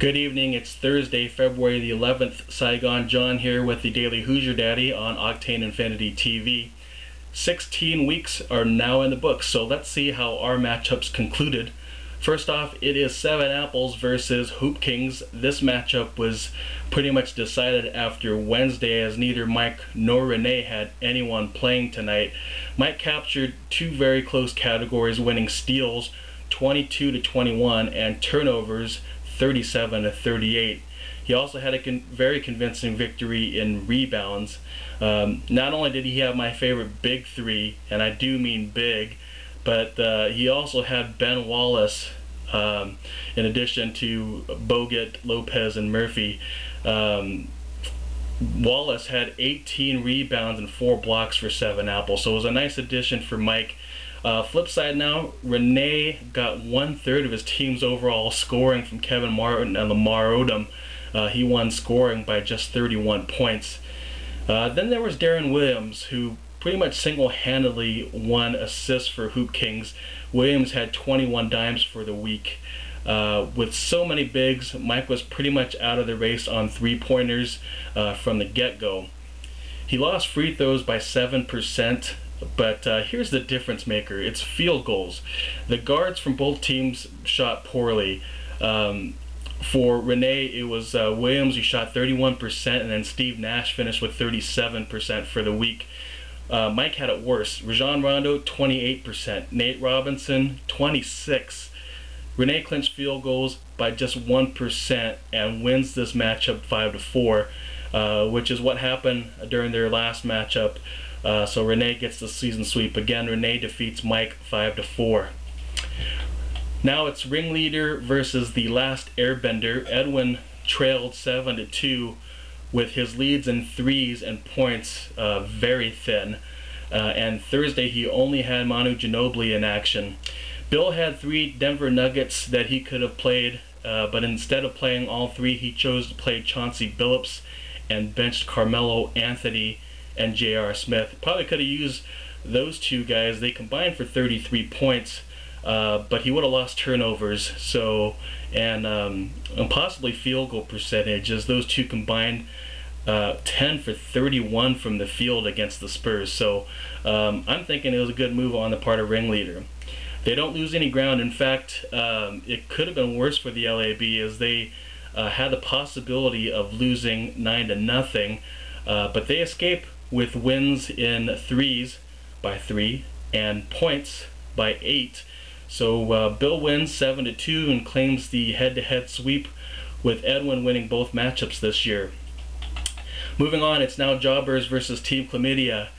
Good evening, it's Thursday, February the 11th. Saigon John here with the Daily Hoosier Daddy on Octane Infinity TV. 16 weeks are now in the books, so let's see how our matchups concluded. First off, it is 7 Apples versus Hoop Kings. This matchup was pretty much decided after Wednesday, as neither Mike nor Renee had anyone playing tonight. Mike captured 2 very close categories, winning steals 22-21 and turnovers 37-38. He also had a very convincing victory in rebounds. Not only did he have my favorite big 3, and I do mean big, but he also had Ben Wallace in addition to Bogut, Lopez, and Murphy. Wallace had 18 rebounds and 4 blocks for 7 Apples, so it was a nice addition for Mike. Flip side now, Renee got 1/3 of his team's overall scoring from Kevin Martin and Lamar Odom. He won scoring by just 31 points. Then there was Darren Williams, who pretty much single-handedly won assists for Hoop Kings. Williams had 21 dimes for the week. With so many bigs, Mike was pretty much out of the race on 3-pointers from the get-go. He lost free throws by 7%. But here's the difference maker. It's field goals. The guards from both teams shot poorly. For Renee, it was Williams who shot 31%, and then Steve Nash finished with 37% for the week. Mike had it worse. Rajon Rondo, 28%. Nate Robinson, 26%. Renee clinched field goals by just 1% and wins this matchup 5-4, which is what happened during their last matchup. So Renee gets the season sweep. Again, Renee defeats Mike 5-4. Now it's ringleader versus the last airbender. Edwin trailed 7-2 with his leads in threes and points very thin. And Thursday he only had Manu Ginobili in action. Bill had 3 Denver Nuggets that he could have played, but instead of playing all 3, he chose to play Chauncey Billups and benched Carmelo Anthony and J.R. Smith. Probably could have used those 2 guys. They combined for 33 points, but he would have lost turnovers, so and possibly field goal percentage, as those 2 combined 10 for 31 from the field against the Spurs. So I'm thinking it was a good move on the part of ringleader. They don't lose any ground. In fact, it could have been worse for the LAB, as they had the possibility of losing 9-0, but they escape with wins in threes by 3 and points by 8. So Bill wins 7-2 and claims the head-to-head sweep, with Edwin winning both matchups this year. Moving on, it's now Jobbers versus Team Chlamydia.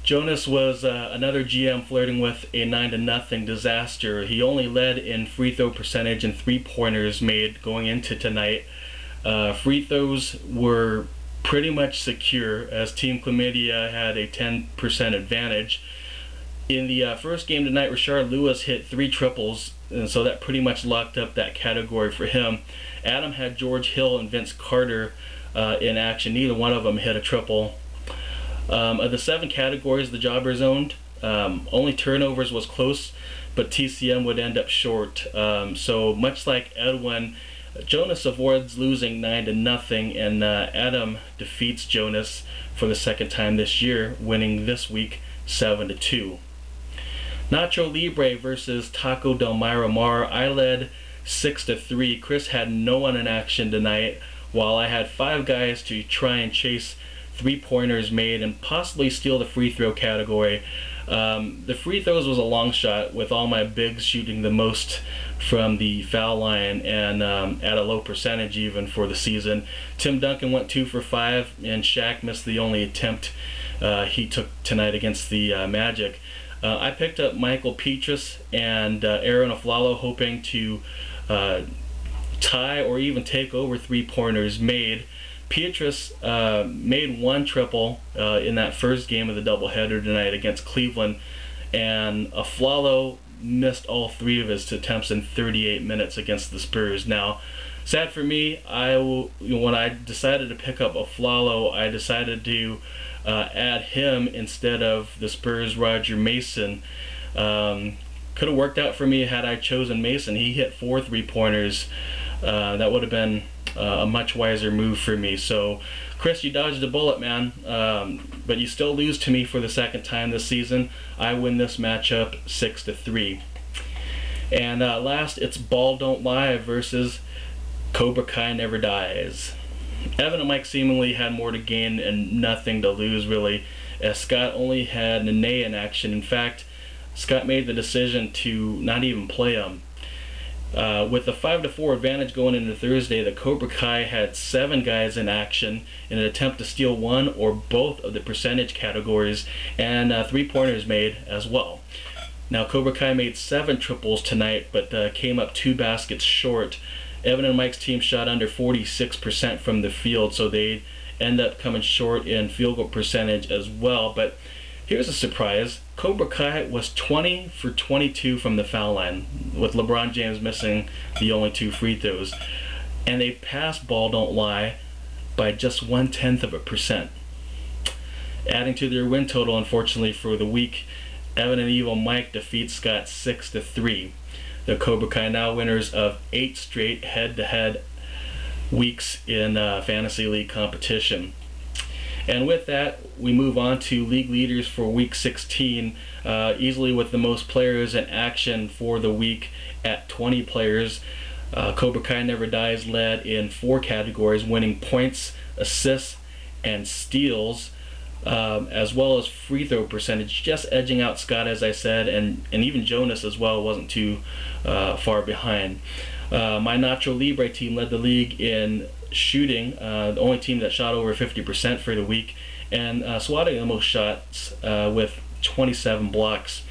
Jonas was another GM flirting with a 9-0 disaster. He only led in free throw percentage and 3-pointers made going into tonight. Free throws were pretty much secure, as Team Chlamydia had a 10% advantage. In the first game tonight, Rashard Lewis hit 3 triples, and so that pretty much locked up that category for him. Adam had George Hill and Vince Carter in action. Neither one of them hit a triple. Of the 7 categories the Jobbers owned, only turnovers was close, but TCM would end up short. So much like Edwin, Jonas avoids losing 9-0, and Adam defeats Jonas for the 2nd time this year, winning this week 7-2. Nacho Libre versus Taco del Myra Mar. I led 6-3. Chris had no one in action tonight, while I had 5 guys to try and chase 3-pointers made and possibly steal the free throw category. The free throws was a long shot, with all my bigs shooting the most from the foul line, and at a low percentage even for the season. Tim Duncan went 2 for 5, and Shaq missed the only attempt he took tonight against the Magic. I picked up Michael Petrus and Aaron Aflalo, hoping to tie or even take over 3-pointers made. Petrus made 1 triple in that first game of the doubleheader tonight against Cleveland, and Aflalo missed all 3 of his attempts in 38 minutes against the Spurs. Now, sad for me, when I decided to pick up Aflalo, I decided to add him instead of the Spurs' Roger Mason. Could have worked out for me had I chosen Mason. He hit 4 3-pointers That would have been a much wiser move for me. So, Chris, you dodged a bullet, man. But you still lose to me for the second time this season. I win this matchup 6-3. And last, it's Ball Don't Lie versus Cobra Kai Never Dies. Evan and Mike seemingly had more to gain and nothing to lose, really, as Scott only had Nene in action. In fact, Scott made the decision to not even play him. With a 5-4 advantage going into Thursday, the Cobra Kai had 7 guys in action in an attempt to steal one or both of the percentage categories, and 3-pointers made as well. Now, Cobra Kai made 7 triples tonight, but came up 2 baskets short. Evan and Mike's team shot under 46% from the field, so they end up coming short in field goal percentage as well. But here's a surprise. Cobra Kai was 20 for 22 from the foul line, with LeBron James missing the only 2 free throws. And they passed Ball Don't Lie by just 0.1%. Adding to their win total, unfortunately, for the week, Evan and Evil Mike defeat Scott 6-3. The Cobra Kai now winners of 8 straight head-to-head weeks in Fantasy League competition. And with that, we move on to league leaders for week 16, easily with the most players in action for the week at 20 players. Cobra Kai Never Dies led in 4 categories, winning points, assists, and steals, as well as free throw percentage, just edging out Scott, as I said, and even Jonas as well wasn't too far behind. My Nacho Libre team led the league in shooting, the only team that shot over 50% for the week, and swatting the most shots with 27 blocks.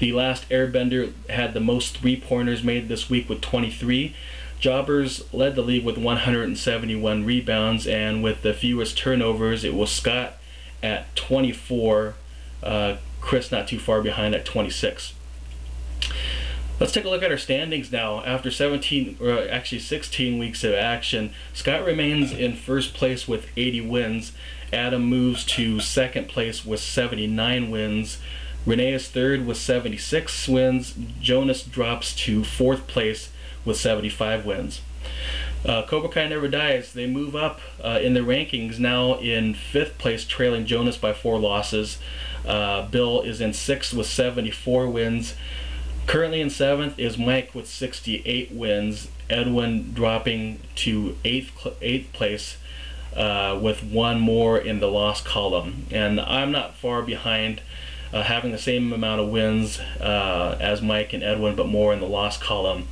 The Last Airbender had the most 3-pointers made this week with 23. Jobbers led the league with 171 rebounds, and with the fewest turnovers, it was Scott at 24, Chris not too far behind at 26. Let's take a look at our standings now. After 16 weeks of action, Scott remains in first place with 80 wins. Adam moves to second place with 79 wins. Renee is third with 76 wins. Jonas drops to fourth place with 75 wins. Cobra Kai Never Dies, they move up in the rankings, now in 5th place, trailing Jonas by 4 losses. Bill is in 6th with 74 wins. Currently in 7th is Mike with 68 wins. Edwin dropping to 8th place with 1 more in the loss column. And I'm not far behind, having the same amount of wins as Mike and Edwin, but more in the loss column.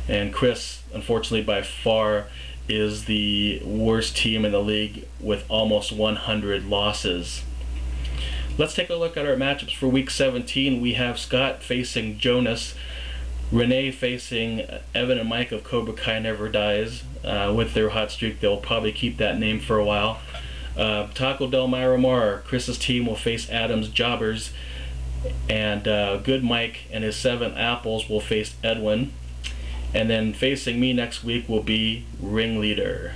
And Chris, unfortunately, by far is the worst team in the league with almost 100 losses. Let's take a look at our matchups for week 17. We have Scott facing Jonas, Renee facing Evan and Mike of Cobra Kai Never Dies. With their hot streak, they'll probably keep that name for a while. Taco Del Myra Mar, Chris's team, will face Adam's Jobbers, and Good Mike and his 7 Apples will face Edwin. And then facing me next week will be Ringleader.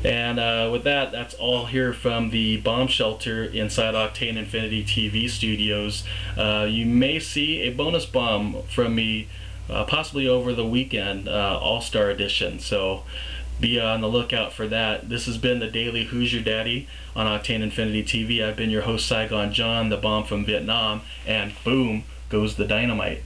And with that, that's all here from the bomb shelter inside Octane Infinity TV studios. You may see a bonus bomb from me possibly over the weekend, All-Star Edition. So be on the lookout for that. This has been the Daily Hoosier Daddy on Octane Infinity TV. I've been your host, Saigon John, the bomb from Vietnam, and boom goes the dynamite.